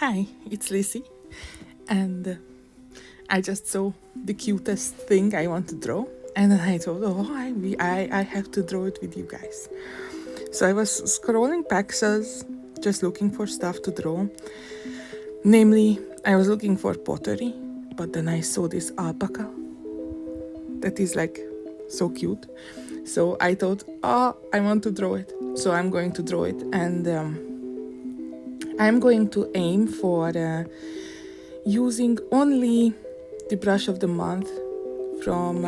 Hi, it's Lizzie, and I just saw the cutest thing I want to draw, and then I thought, I have to draw it with you guys. So I was scrolling Pexels, just looking for stuff to draw. Namely, I was looking for pottery, but then I saw this alpaca that is like so cute. So I thought, I want to draw it. So I'm going to draw it, and I'm going to aim for using only the brush of the month from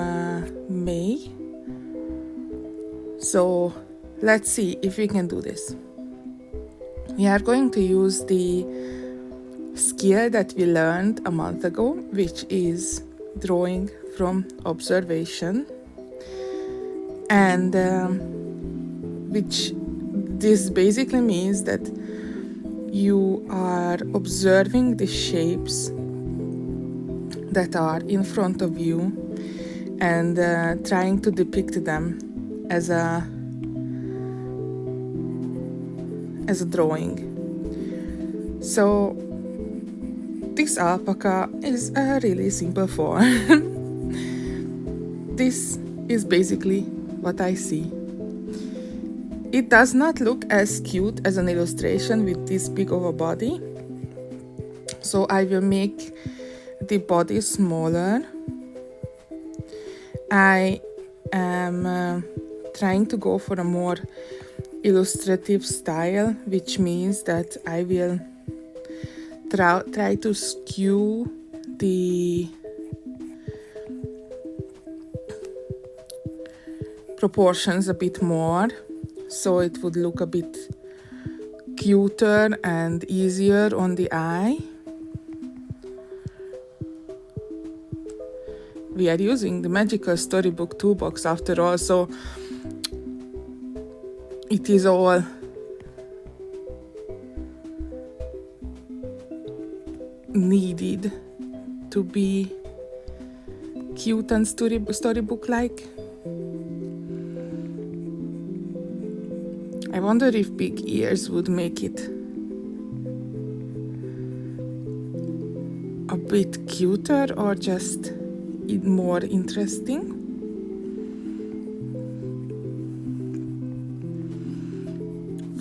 May. So let's see if we can do this. We are going to use the skill that we learned a month ago, which is drawing from observation, and which this basically means that you are observing the shapes that are in front of you and trying to depict them as a drawing. So this alpaca is a really simple form. This is basically what I see. It does not look as cute as an illustration with this big of a body. So I will make the body smaller. I am trying to go for a more illustrative style, which means that I will try to skew the proportions a bit more, so it would look a bit cuter and easier on the eye. We are using the magical Storybook toolbox after all, so it is all needed to be cute and storybook-like. I wonder if big ears would make it a bit cuter or just more interesting.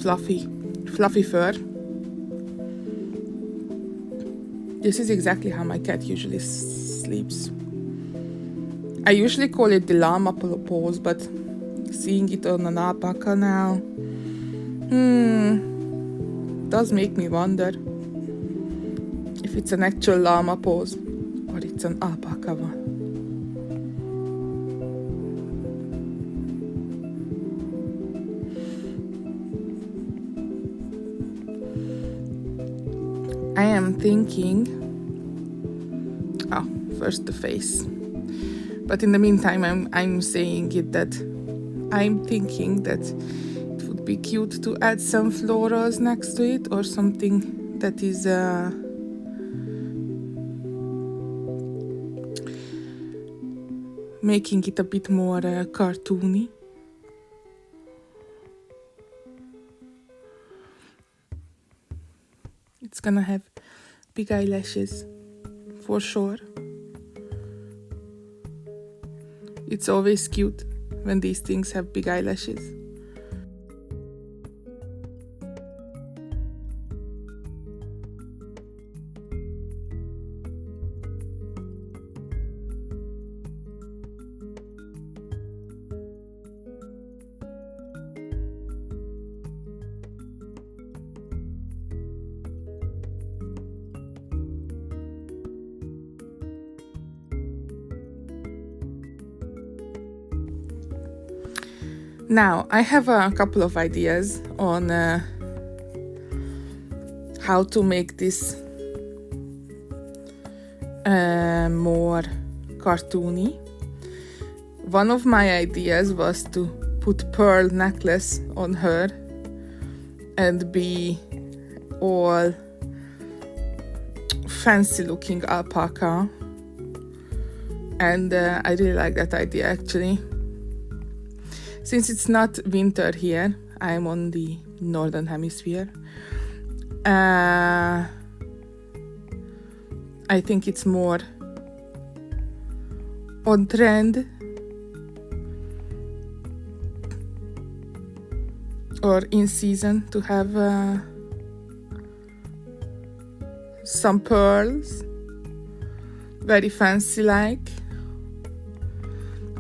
Fluffy fur. This is exactly how my cat usually sleeps. I usually call it the llama pose, but seeing it on an alpaca now, does make me wonder if it's an actual llama pose or it's an alpaca one. I am thinking, first the face. But in the meantime, I'm saying it that I'm thinking that it would be cute to add some florals next to it, or something that is making it a bit more cartoony. It's gonna have big eyelashes, for sure. It's always cute when these things have big eyelashes. Now, I have a couple of ideas on how to make this more cartoony. One of my ideas was to put pearl necklace on her and be all fancy looking alpaca, and I really like that idea actually. Since it's not winter here, I'm on the northern hemisphere, I think it's more on trend or in season to have some pearls, very fancy like,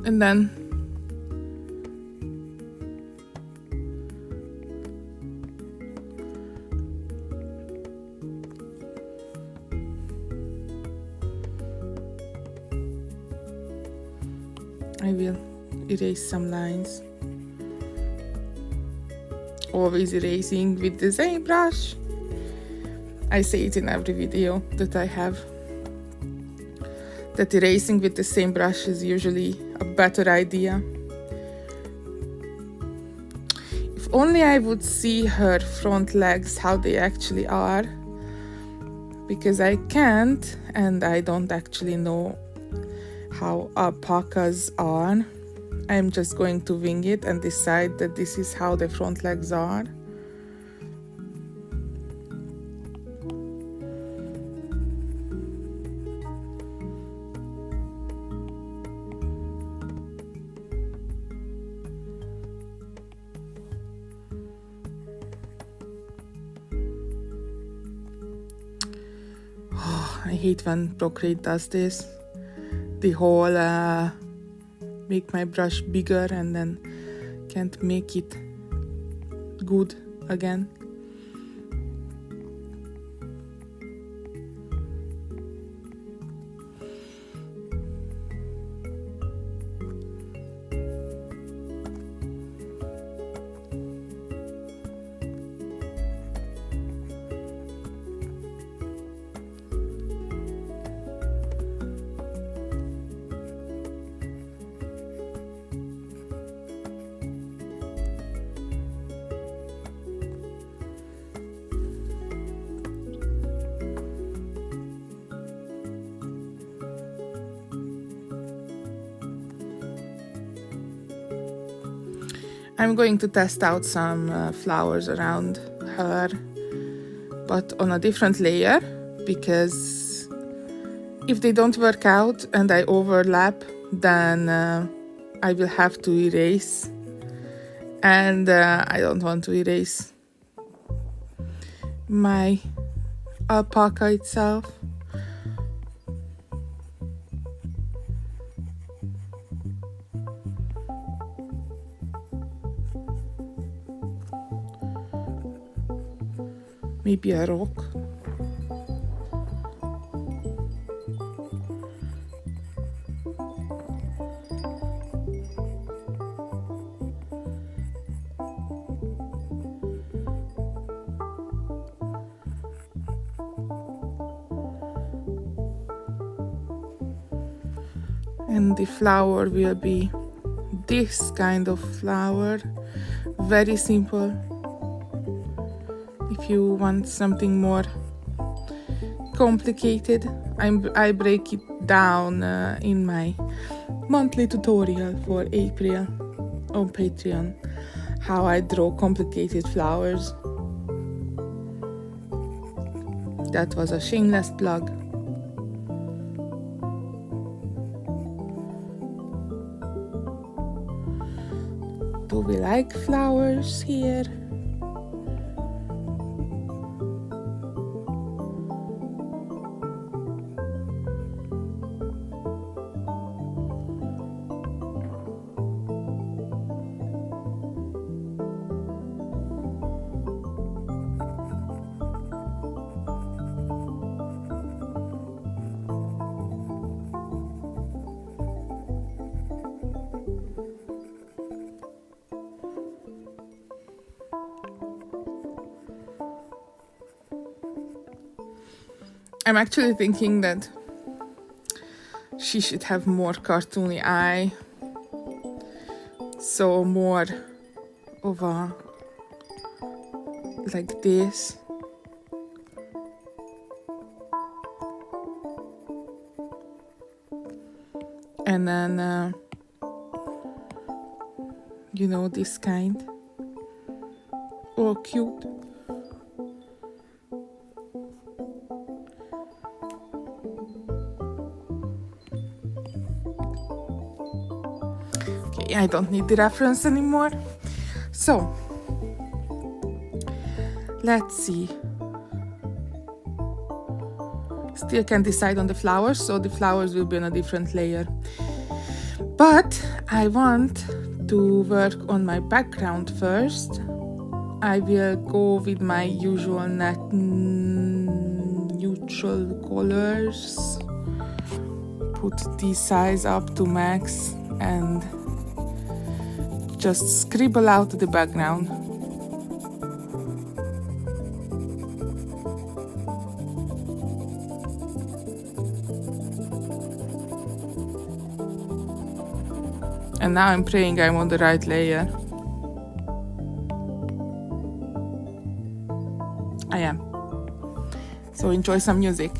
and then I will erase some lines. Always erasing with the same brush. I say it in every video that I have, that erasing with the same brush is usually a better idea. If only I would see her front legs, how they actually are, because I can't, and I don't actually know how alpacas are. I'm just going to wing it and decide that this is how the front legs are. Oh, I hate when Procreate does this. The whole make my brush bigger and then can't make it good again. I'm going to test out some flowers around her, but on a different layer, because if they don't work out and I overlap, then I will have to erase, and I don't want to erase my alpaca itself. Maybe a rock. And the flower will be this kind of flower, very simple. If you want something more complicated, I break it down in my monthly tutorial for April on Patreon, how I draw complicated flowers. That was a shameless plug. Do we like flowers here? I'm actually thinking that she should have more cartoony eye, so more of a like this. And then you know, this kind. Oh, cute. I don't need the reference anymore. So, let's see. Still can't decide on the flowers, so the flowers will be on a different layer. But I want to work on my background first. I will go with my usual neutral colors, put the size up to max and just scribble out the background. And now I'm praying I'm on the right layer. I am. So enjoy some music.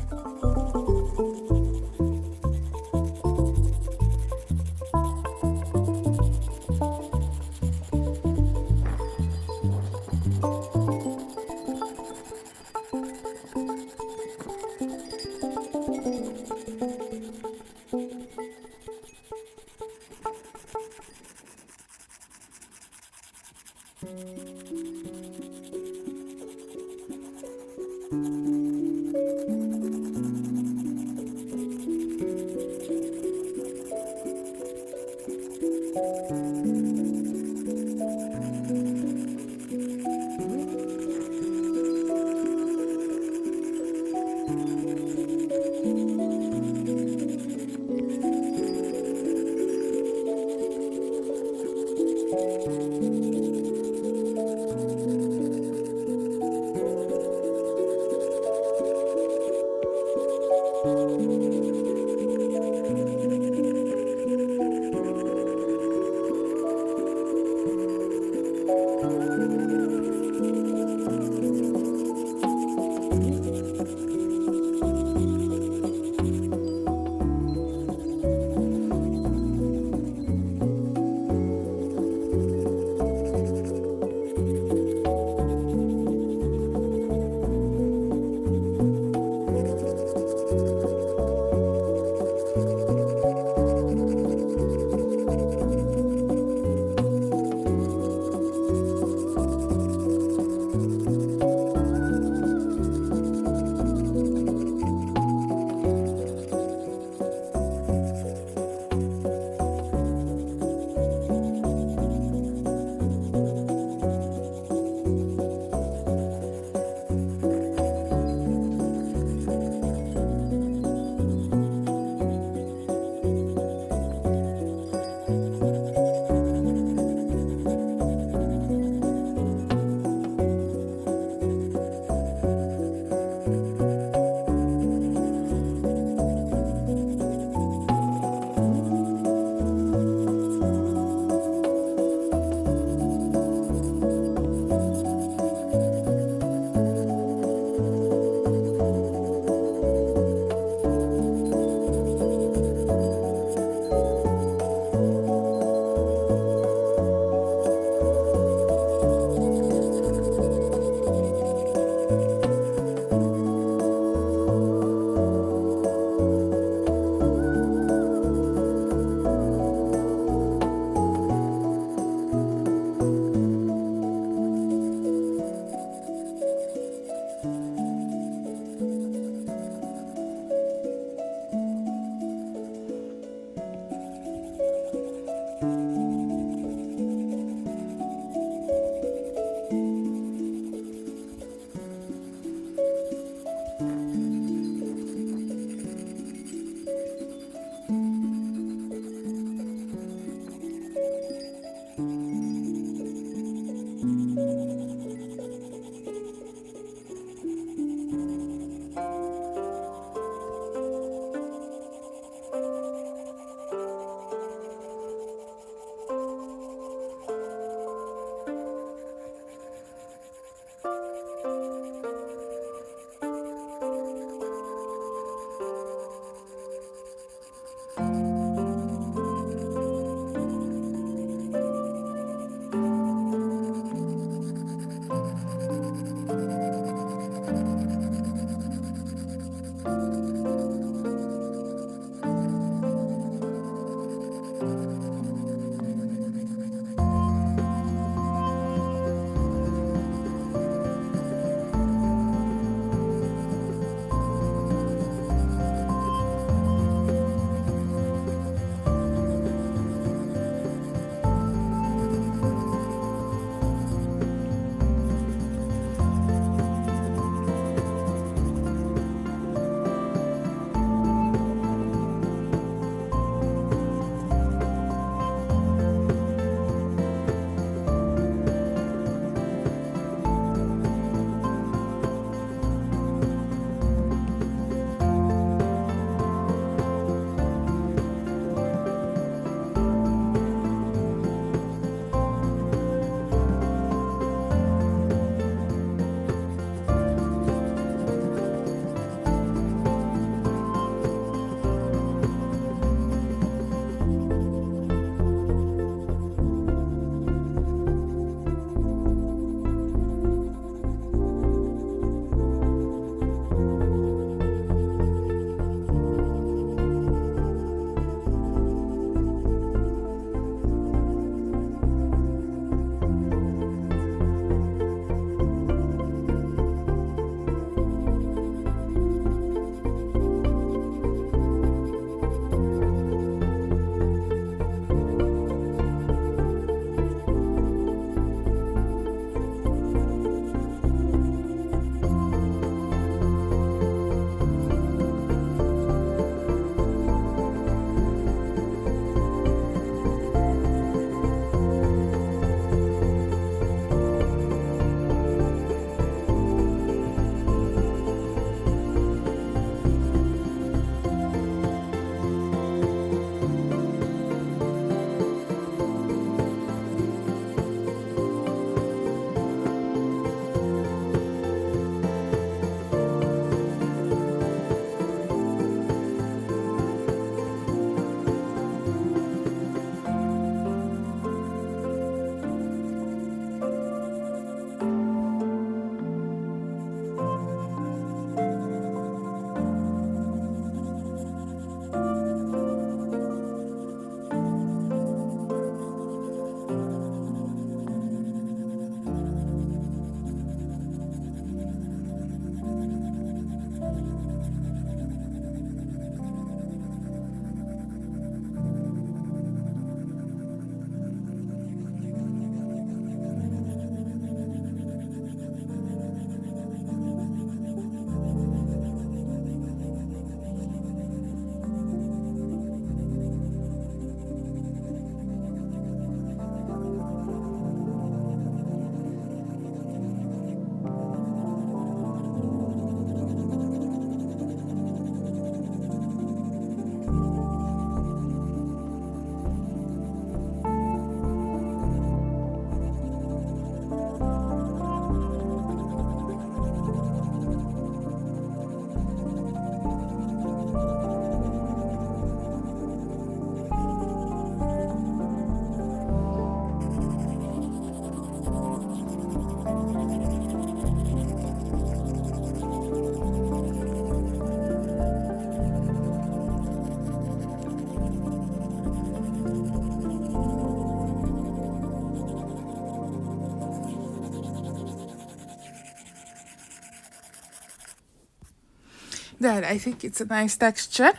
There, I think it's a nice texture.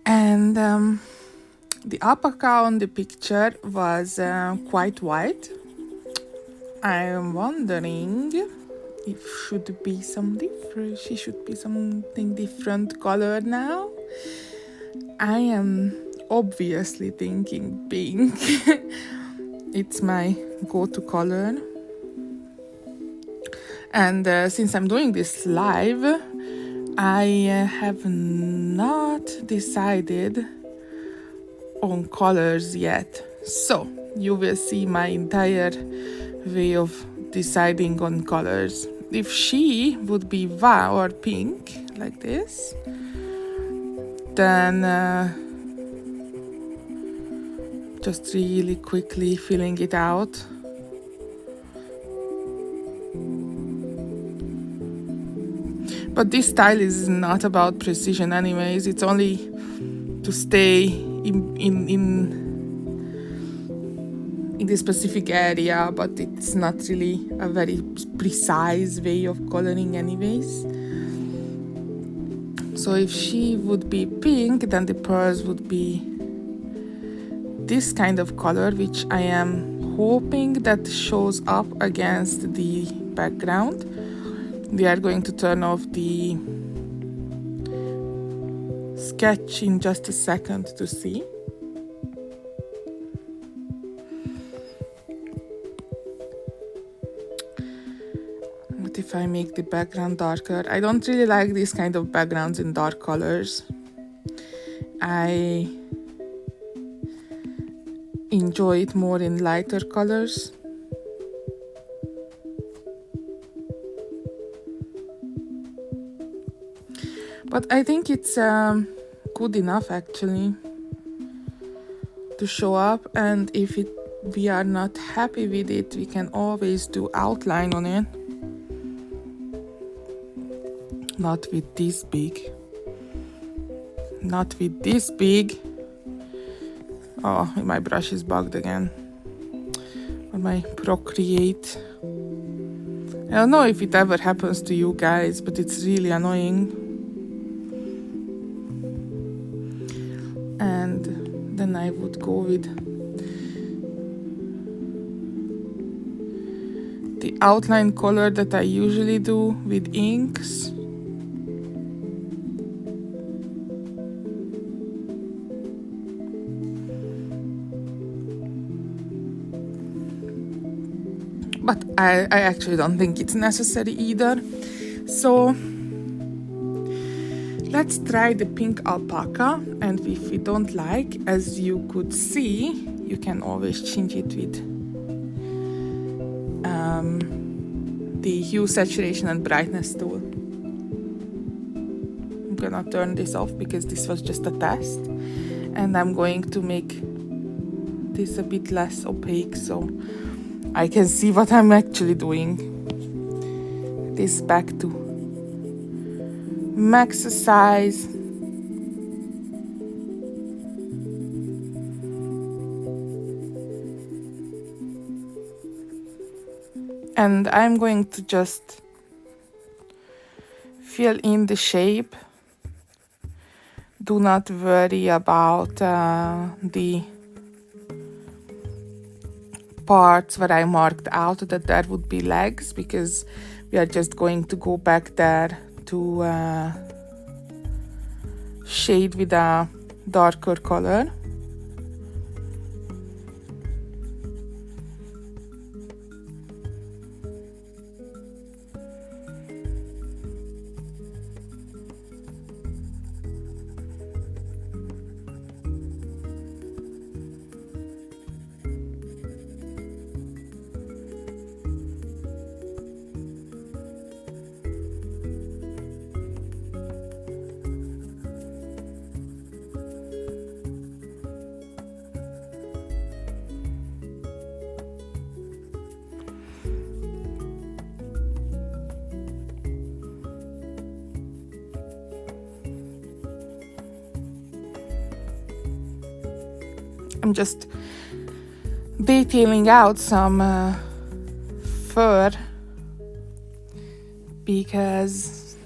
And the alpaca on the picture was quite white. I am wondering if should be some different. She should be something different color now. I am obviously thinking pink. It's my go-to color. And since I'm doing this live, I have not decided on colors yet. So you will see my entire way of deciding on colors. If she would be va or pink like this, then just really quickly filling it out. But this style is not about precision anyways. It's only to stay in the specific area, but it's not really a very precise way of coloring anyways. So if she would be pink, then the pearls would be this kind of color, which I am hoping that shows up against the background. We are going to turn off the sketch in just a second to see. What if I make the background darker? I don't really like these kind of backgrounds in dark colors. I enjoy it more in lighter colors. But I think it's good enough actually to show up, and if we are not happy with it, we can always do outline on it. Not with this big. Not with this big. Oh, my brush is bugged again. Or my Procreate. I don't know if it ever happens to you guys, but it's really annoying. And then I would go with the outline color that I usually do with inks. But I actually don't think it's necessary either. So let's try the pink alpaca, and if we don't like, as you could see, you can always change it with the hue, saturation and brightness tool. I'm gonna turn this off because this was just a test, and I'm going to make this a bit less opaque so I can see what I'm actually doing. This back to max size. And I'm going to just fill in the shape. Do not worry about the parts where I marked out that there would be legs, because we are just going to go back there to shade with a darker color. I'm just detailing out some fur because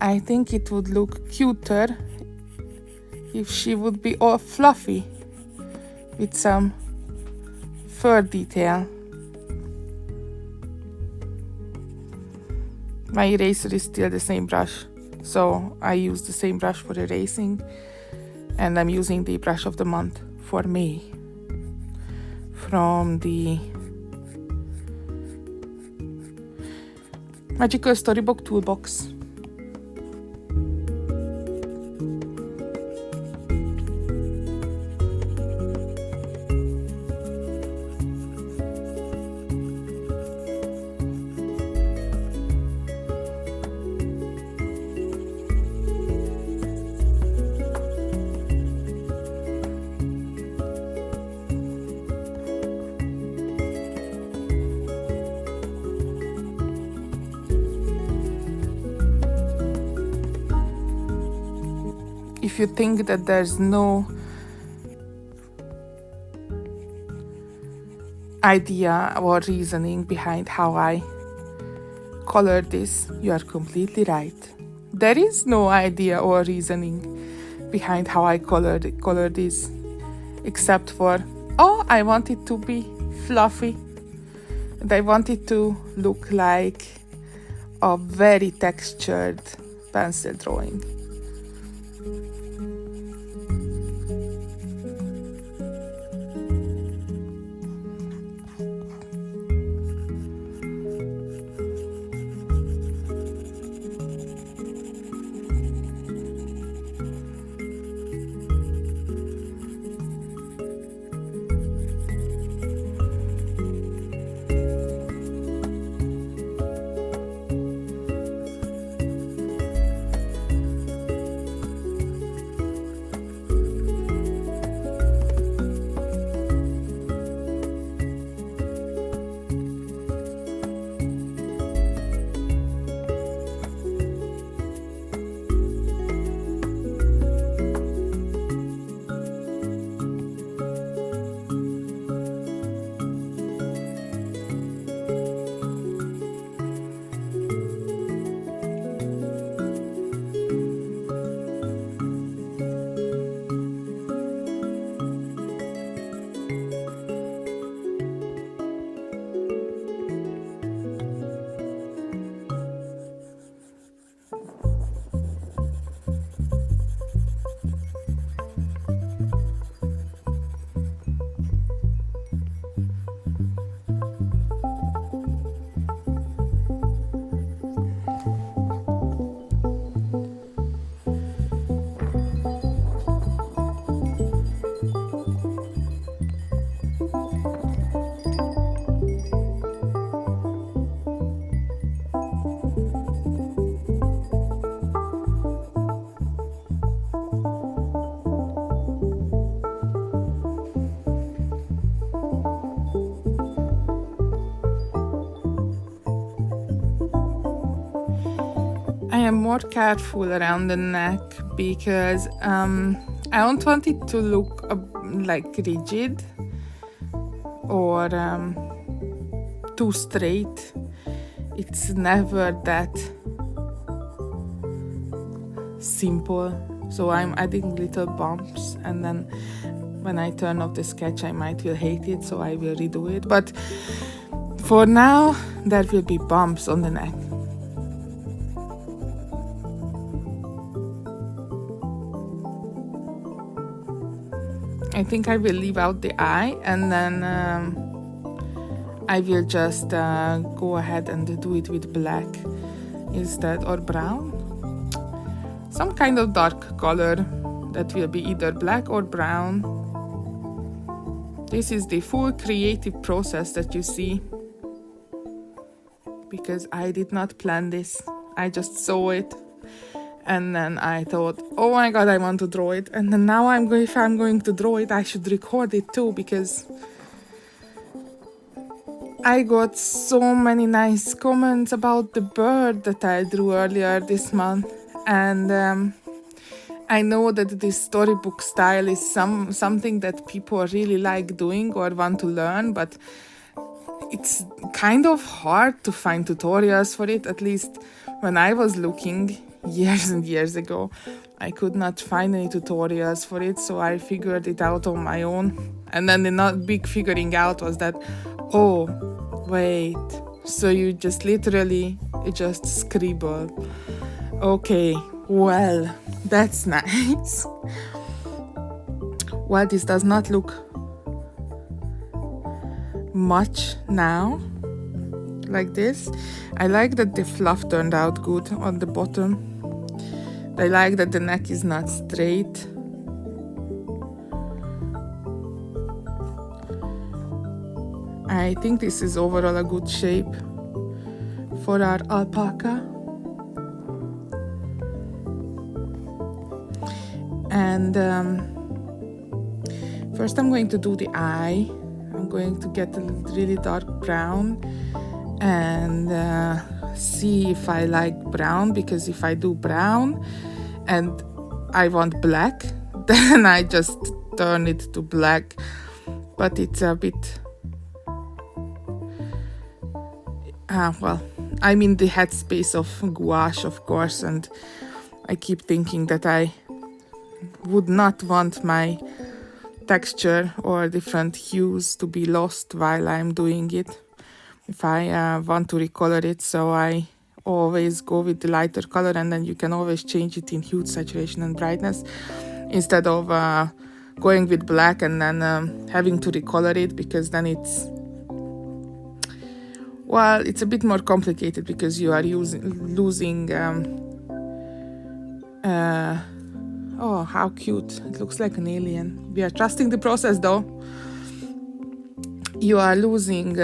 I think it would look cuter if she would be all fluffy with some fur detail. My eraser is still the same brush, so I use the same brush for erasing, and I'm using the brush of the month for May from the Magical Storybook Toolbox. If you think that there's no idea or reasoning behind how I colored this, you are completely right. There is no idea or reasoning behind how I colored this, except for, I want it to be fluffy, and I want it to look like a very textured pencil drawing. I am more careful around the neck because I don't want it to look like rigid or too straight. It's never that simple, so I'm adding little bumps, and then when I turn off the sketch I might will hate it, so I will redo it. But for now there will be bumps on the neck. I think I will leave out the eye, and then I will just go ahead and do it with black instead, or brown. Some kind of dark color that will be either black or brown. This is the full creative process that you see, because I did not plan this. I just saw it. And then I thought, oh my god, I want to draw it. And then now if I'm going to draw it, I should record it too, because I got so many nice comments about the bird that I drew earlier this month. And I know that this storybook style is something that people really like doing or want to learn, but it's kind of hard to find tutorials for it. At least when I was looking, years and years ago. I could not find any tutorials for it, so I figured it out on my own. And then the not big figuring out was that, oh, wait, so you just literally just scribble. Okay, well, that's nice. Well, this does not look much now, like this. I like that the fluff turned out good on the bottom. I like that the neck is not straight. I think this is overall a good shape for our alpaca. And first I'm going to do the eye. I'm going to get a really dark brown and see if I like brown, because if I do brown and I want black, then I just turn it to black. But it's a bit well, I'm in the headspace of gouache, of course, and I keep thinking that I would not want my texture or different hues to be lost while I'm doing it if I want to recolor it. So I always go with the lighter color, and then you can always change it in hue, saturation and brightness, instead of going with black and then having to recolor it, because then it's a bit more complicated, because you are losing oh, how cute. It looks like an alien. We are trusting the process though. You are losing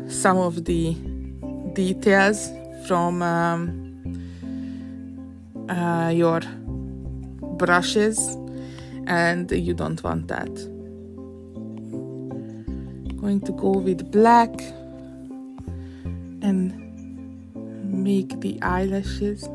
some of the details from your brushes, and you don't want that. Going to go with black and make the eyelashes.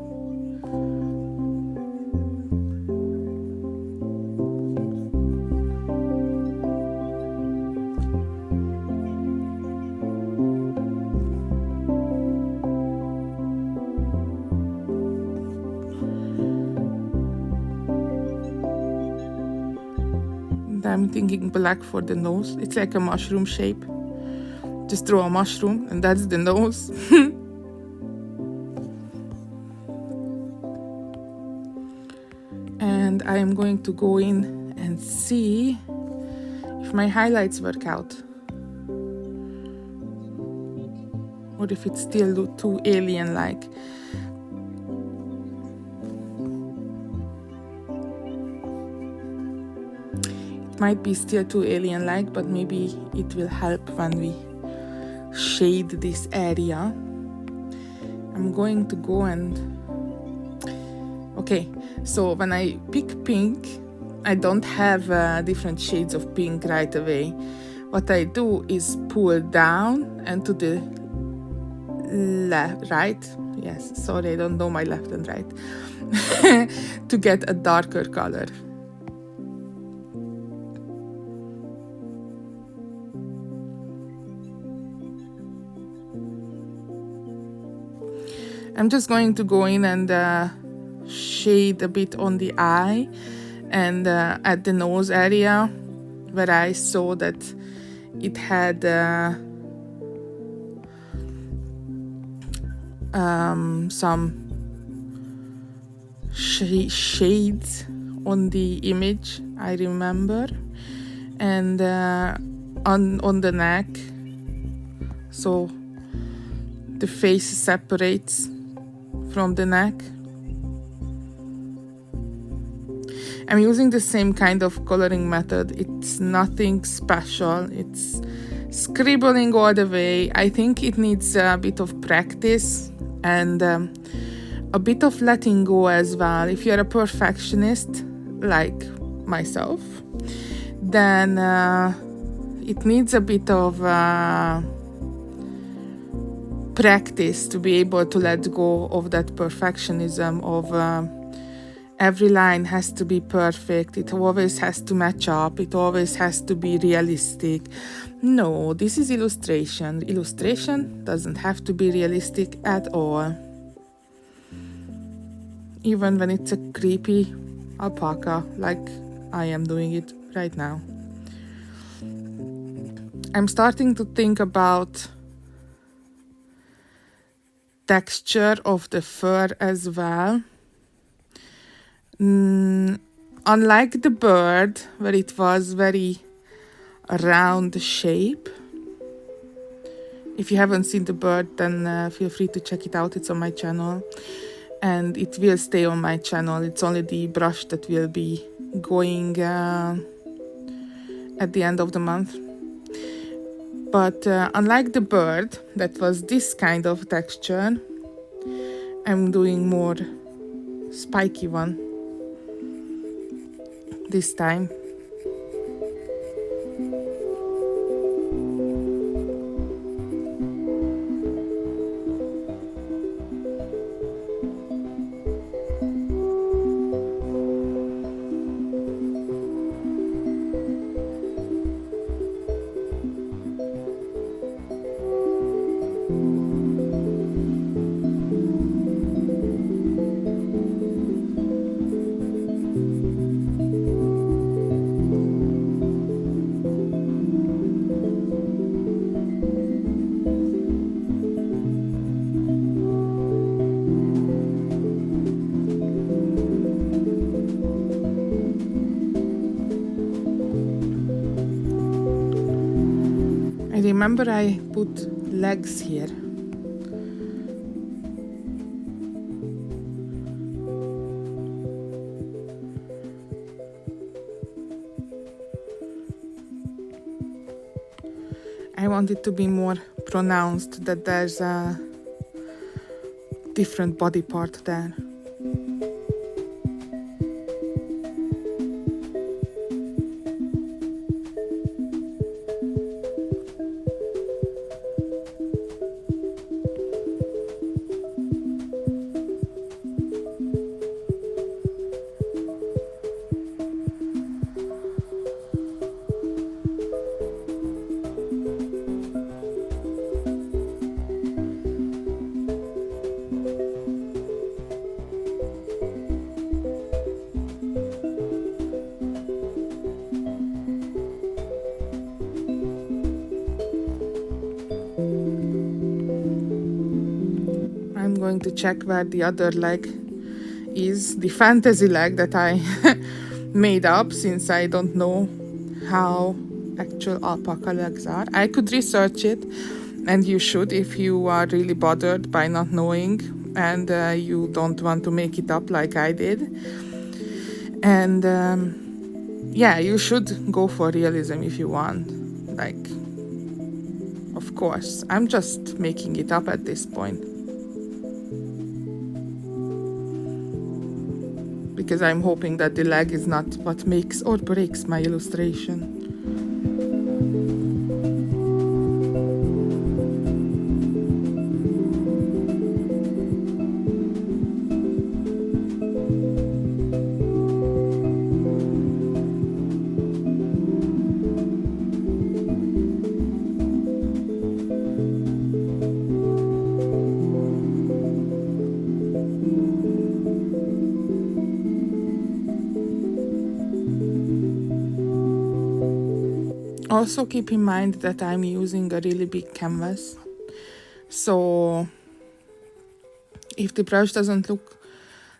I'm thinking black for the nose. It's like a mushroom shape. Just draw a mushroom and that's the nose. And I am going to go in and see if my highlights work out, or if it's still too alien-like. Might be still too alien-like, but maybe it will help when we shade this area. I'm going to go and okay, so when I pick pink, I don't have different shades of pink right away. What I do is pull down and to the left, right? Yes, sorry, I don't know my left and right. To get a darker color. I'm just going to go in and shade a bit on the eye and at the nose area where I saw that it had some shades on the image, I remember, and on the neck, so the face separates from the neck. I'm using the same kind of coloring method. It's nothing special. It's scribbling all the way. I think it needs a bit of practice and a bit of letting go as well. If you're a perfectionist like myself, then it needs a bit of practice to be able to let go of that perfectionism of every line has to be perfect, it always has to match up, it always has to be realistic. No, this is illustration. Illustration doesn't have to be realistic at all. even when it's a creepy alpaca, like I am doing it right now. I'm starting to think about texture of the fur as well. Unlike the bird, where it was very round shape. If you haven't seen the bird, then feel free to check it out. It's on my channel, and it will stay on my channel. It's only the brush that will be going at the end of the month. But unlike the bird, that was this kind of texture, I'm doing more spiky one this time. I remember I put legs here. I want it to be more pronounced, that there's a different body part there. I'm going to check where the other leg is, the fantasy leg that I made up, since I don't know how actual alpaca legs are. I could research it, and you should if you are really bothered by not knowing and you don't want to make it up like I did. And yeah, you should go for realism if you want. Like, of course, I'm just making it up at this point, because I'm hoping that the leg is not what makes or breaks my illustration. Also keep in mind that I'm using a really big canvas, so if the brush doesn't look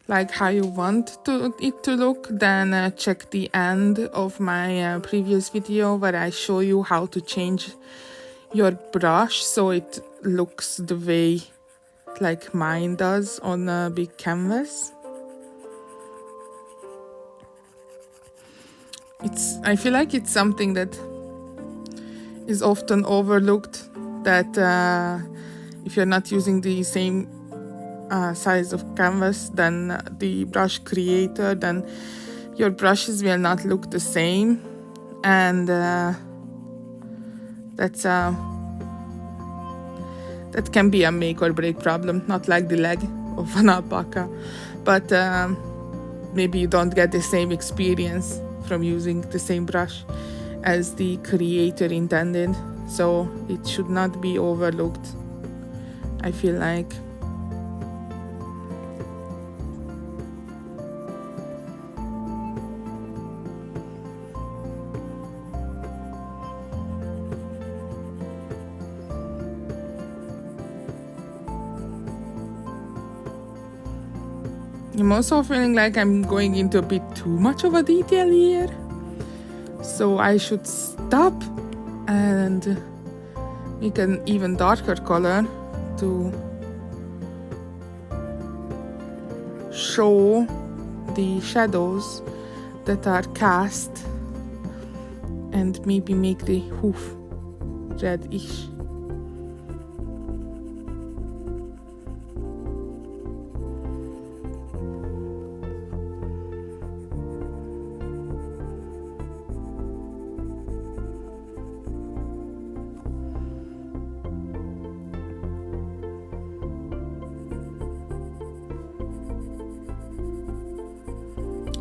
like how you want it to look, then check the end of my previous video where I show you how to change your brush so it looks the way like mine does on a big canvas. I feel like it's something that is often overlooked, that if you're not using the same size of canvas than the brush creator, then your brushes will not look the same, and that can be a make or break problem. Not like the leg of an alpaca, but maybe you don't get the same experience from using the same brush as the creator intended, so it should not be overlooked, I feel like. I'm also feeling like I'm going into a bit too much of a detail here. So I should stop and make an even darker color to show the shadows that are cast and maybe make the hoof reddish.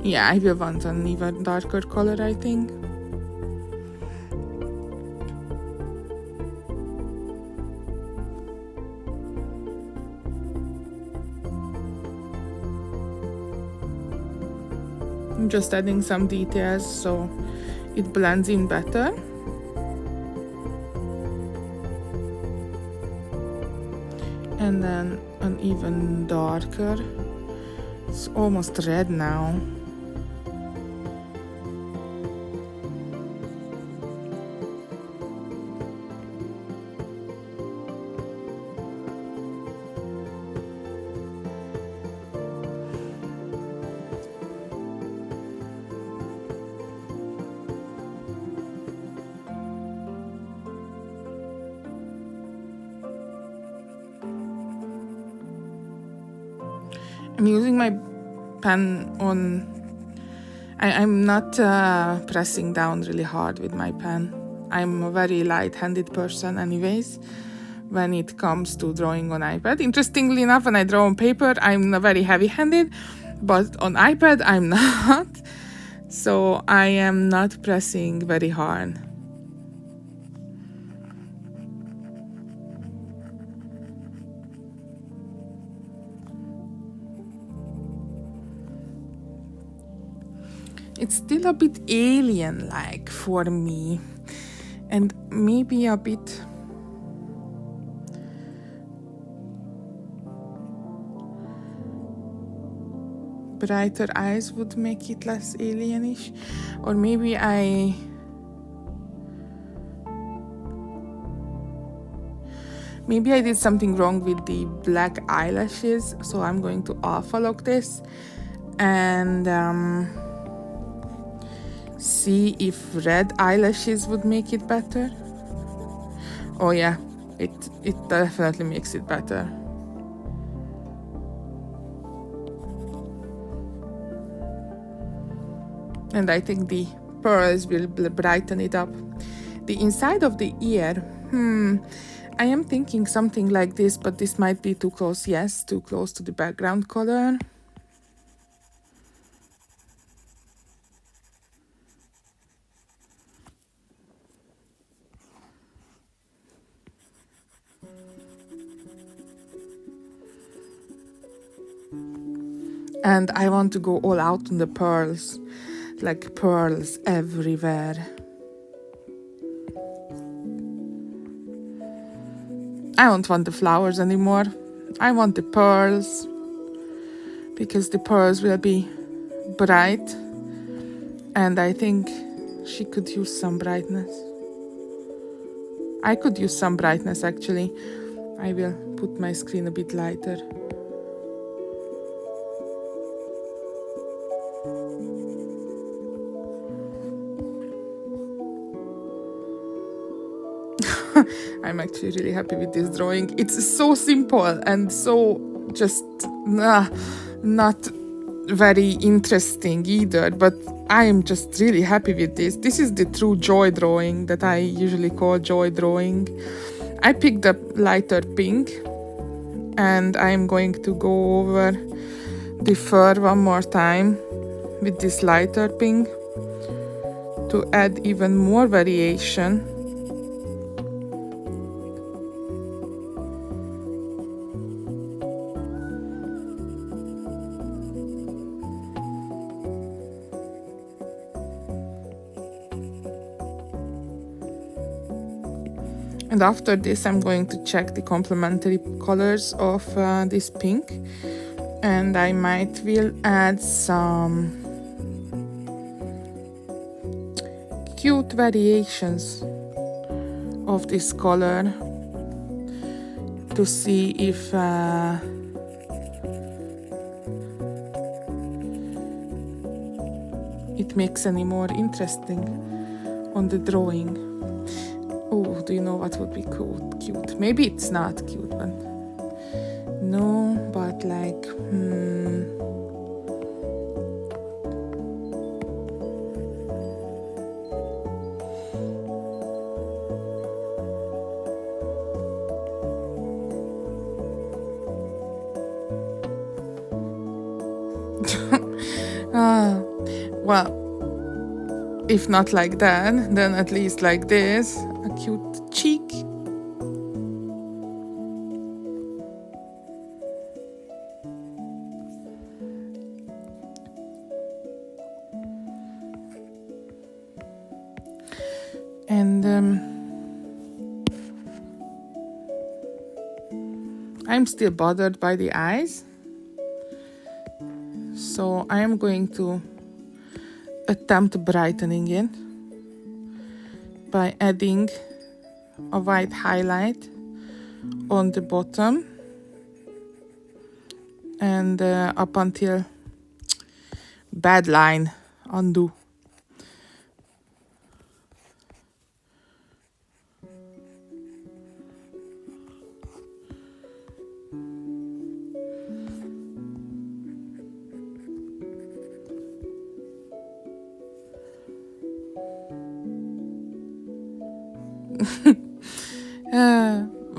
Yeah, I will want an even darker color, I think. I'm just adding some details so it blends in better. And then an even darker. It's almost red now. I'm using my pen on... I'm not pressing down really hard with my pen. I'm a very light-handed person anyways when it comes to drawing on iPad. Interestingly enough, when I draw on paper, I'm very heavy-handed, but on iPad, I'm not. So I am not pressing very hard. It's still a bit alien-like for me, and maybe a bit brighter eyes would make it less alienish, or maybe I did something wrong with the black eyelashes, so I'm going to alpha lock this and see if red eyelashes would make it better. Oh yeah, it definitely makes it better. And I think the pearls will brighten it up. The inside of the ear, I am thinking something like this, but this might be too close. Yes, too close to the background color. And I want to go all out on the pearls, like pearls everywhere. I don't want the flowers anymore. I want the pearls, because the pearls will be bright, and I think she could use some brightness. I could use some brightness actually. I will put my screen a bit lighter. I'm actually really happy with this drawing. It's so simple and so just not very interesting either, but I am just really happy with this. This is the true joy drawing that I usually call joy drawing. I picked up lighter pink and I'm going to go over the fur one more time with this lighter pink to add even more variation. And after this, I'm going to check the complementary colors of this pink And I might will add some cute variations of this color to see if it makes any more interesting on the drawing. Oh, do you know what would be cute? Maybe it's not cute, but no, but like well, if not like that, then at least like this, a cute cheek. And I'm still bothered by the eyes, so I am going to attempt brightening it by adding a white highlight on the bottom and up until bad line undo.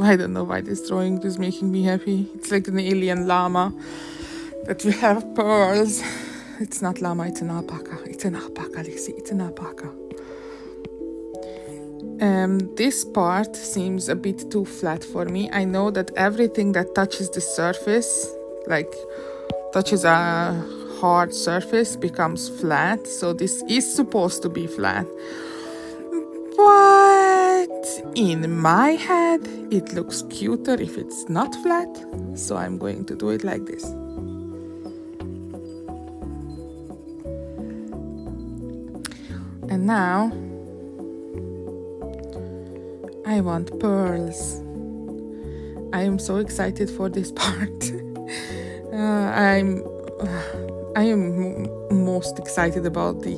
I don't know why this drawing is making me happy. It's like an alien llama that we have pearls. It's not llama, it's an alpaca. It's an alpaca, Lizzie, it's an alpaca. This part seems a bit too flat for me. I know that everything that touches the surface, like touches a hard surface, becomes flat. So this is supposed to be flat. But in my head, it looks cuter if it's not flat. So I'm going to do it like this. And now I want pearls. I am so excited for this part. I am most excited about the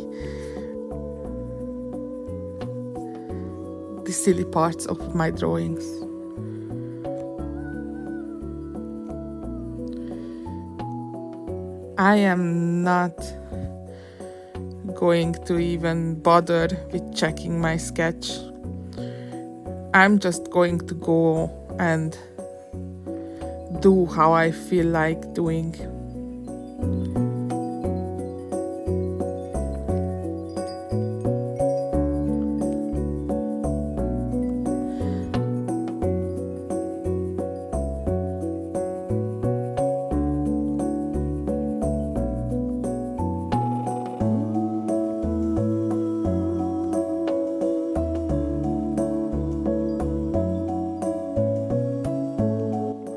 silly parts of my drawings. I am not going to even bother with checking my sketch. I'm just going to go and do how I feel like doing.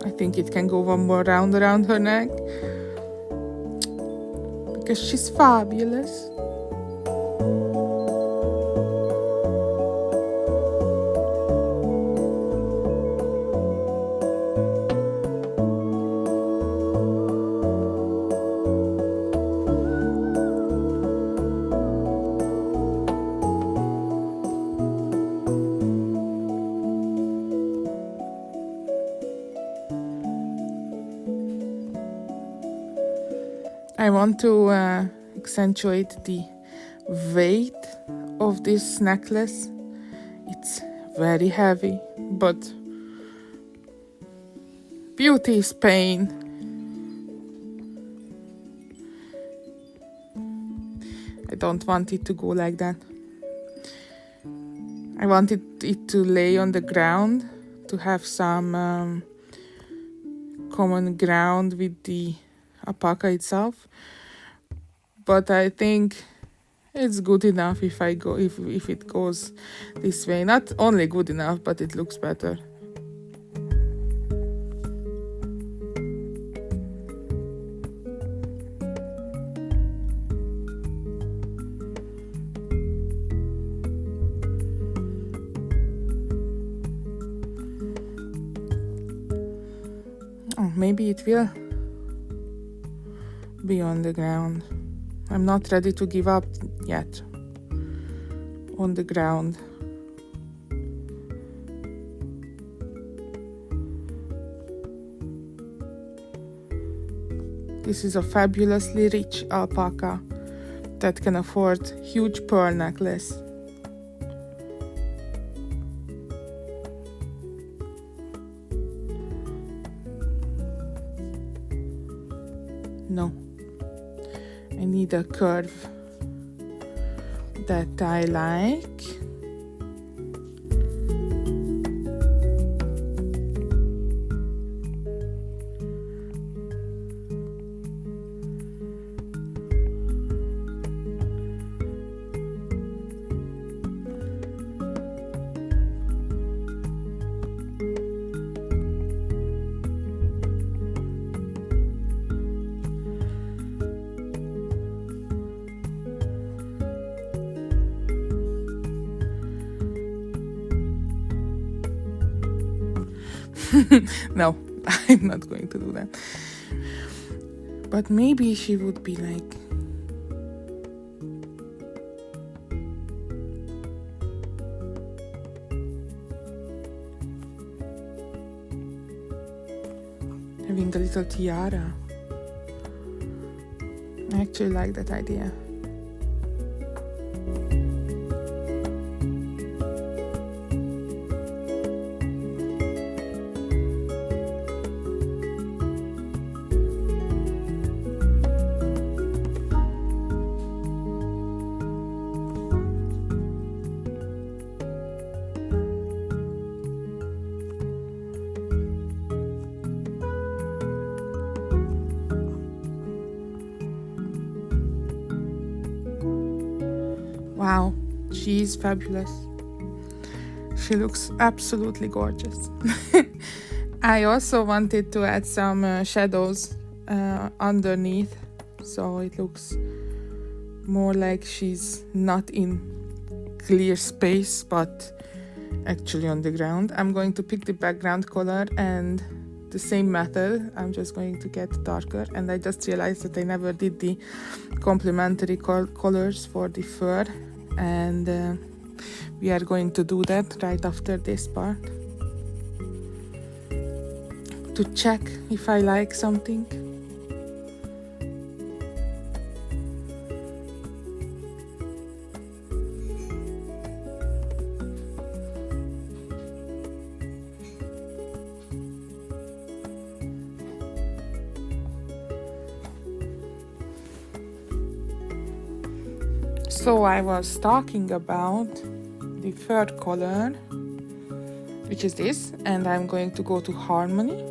I think it can go one more round around her neck because she's fabulous. I want to accentuate the weight of this necklace. It's very heavy, but beauty is pain. I don't want it to go like that. I wanted it to lay on the ground, to have some common ground with the alpaca itself, but I think it's good enough if it goes this way. Not only good enough, but it looks better. Oh, maybe it will be on the ground. I'm not ready to give up yet on the ground. This is a fabulously rich alpaca that can afford huge pearl necklace. No, I need a curve that I like. No, I'm not going to do that. But maybe she would be like, having a little tiara. I actually like that idea. Wow, she is fabulous. She looks absolutely gorgeous. I also wanted to add some shadows underneath, so it looks more like she's not in clear space, but actually on the ground. I'm going to pick the background color and the same method. I'm just going to get darker, and I just realized that I never did the complementary colors for the fur, and we are going to do that right after this part to check if I like something. So I was talking about the fur color, which is this, and I'm going to go to harmony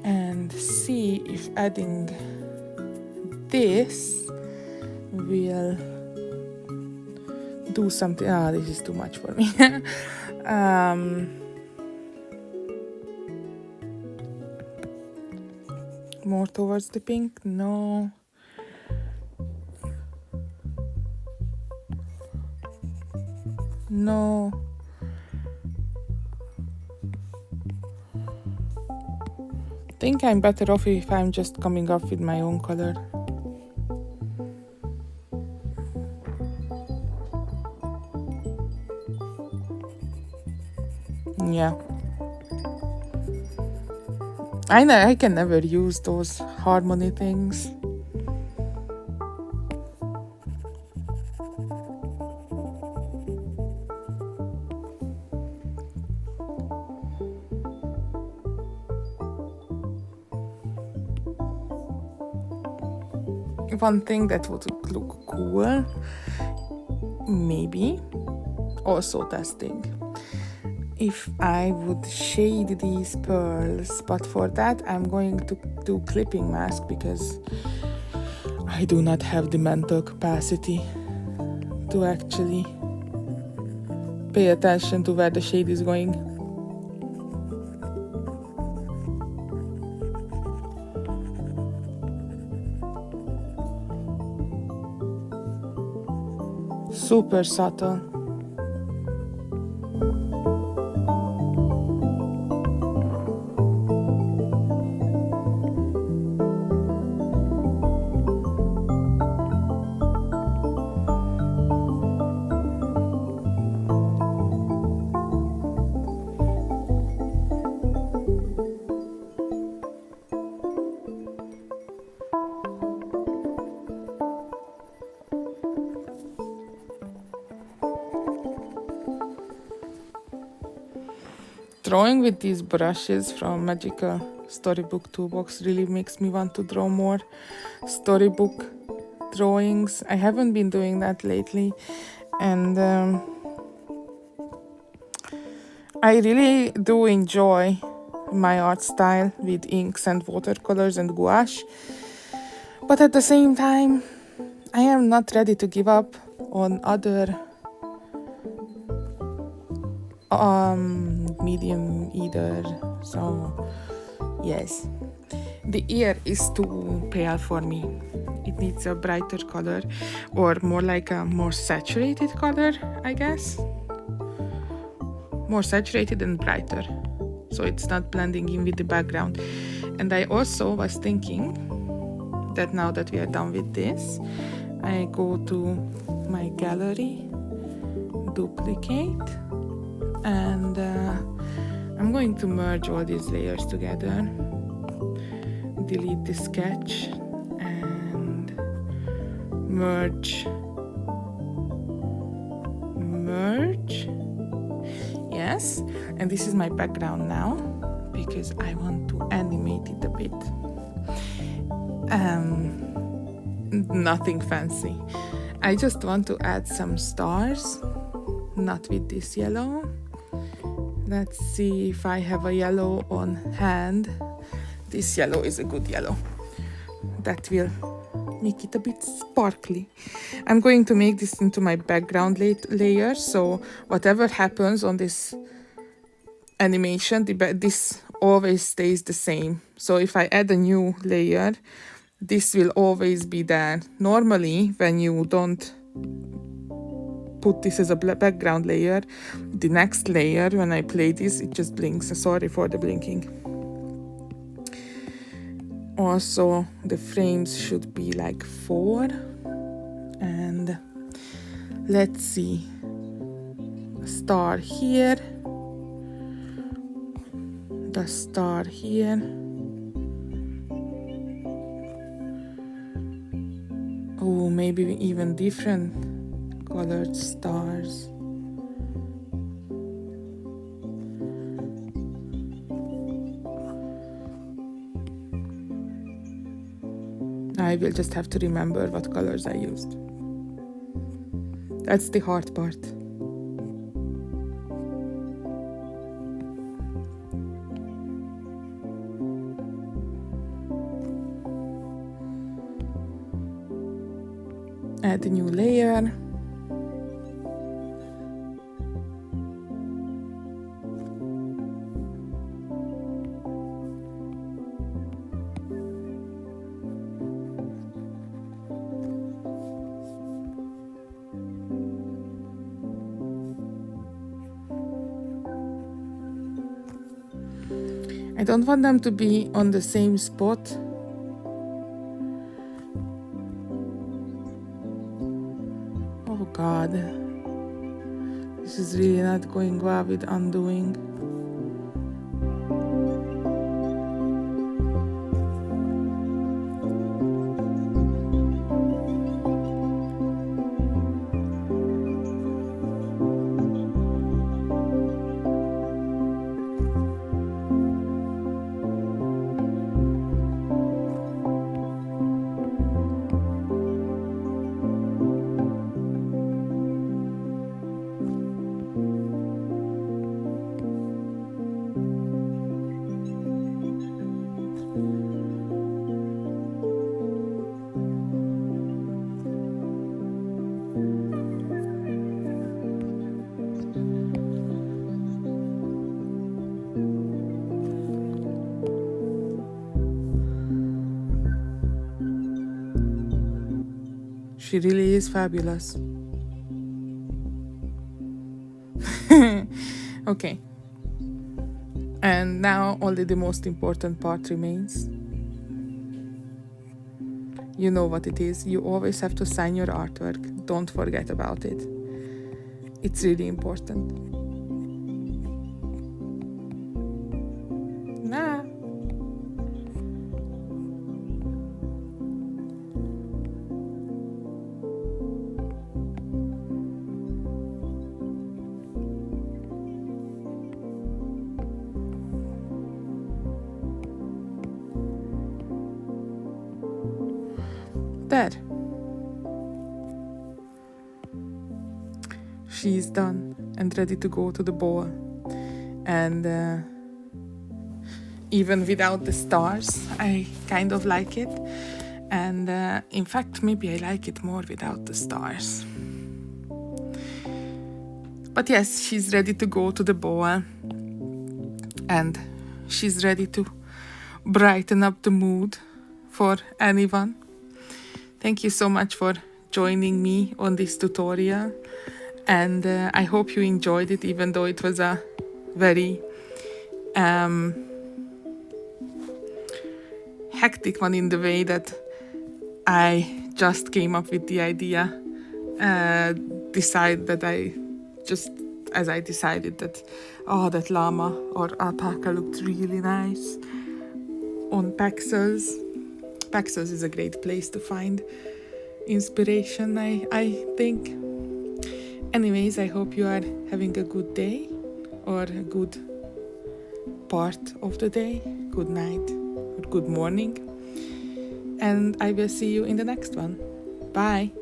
and see if adding this will do something. This is too much for me. More towards the pink? No. No. I think I'm better off if I'm just coming up with my own color. Yeah. I know I can never use those harmony things. One thing that would look cool, maybe, also testing, if I would shade these pearls, but for that I'm going to do clipping mask because I do not have the mental capacity to actually pay attention to where the shade is going. Super subtle. drawing with these brushes from Magical Storybook Toolbox really makes me want to draw more storybook drawings. I haven't been doing that lately, and I really do enjoy my art style with inks and watercolors and gouache, but at the same time I am not ready to give up on other medium either. So yes, the ear is too pale for me. It needs a brighter color, or more like a more saturated color, I guess. More saturated and brighter, so it's not blending in with the background. And I also was thinking that now that we are done with this, I go to my gallery, duplicate, and I'm going to merge all these layers together, delete the sketch, and merge. Yes, and this is my background now because I want to animate it a bit. Nothing fancy. I just want to add some stars, not with this yellow. Let's see if I have a yellow on hand. This yellow is a good yellow. That will make it a bit sparkly. I'm going to make this into my background layer, so whatever happens on this animation, this always stays the same. So if I add a new layer, this will always be there. Normally, when you don't put this as a background layer, the next layer, when I play this, it just blinks. Sorry for the blinking. Also, the frames should be like 4. And let's see. A star here. The star here. Oh, maybe even different colored stars. I will just have to remember what colors I used. That's the hard part. Add a new layer. I don't want them to be on the same spot. Oh God, this is really not going well with undoing. She really is fabulous. Okay. And now only the most important part remains. You know what it is. You always have to sign your artwork. Don't forget about it. It's really important. Nah. there. She's done and ready to go to the boa. And even without the stars, I kind of like it. And in fact, maybe I like it more without the stars. But yes, she's ready to go to the boa. And she's ready to brighten up the mood for anyone. Thank you so much for joining me on this tutorial. And I hope you enjoyed it, even though it was a very hectic one in the way that I just came up with the idea. Decided that I decided that, that llama or alpaca looked really nice on Paxos. Paxos is a great place to find inspiration, I think. Anyways, I hope you are having a good day or a good part of the day, good night or good morning. And I will see you in the next one. Bye.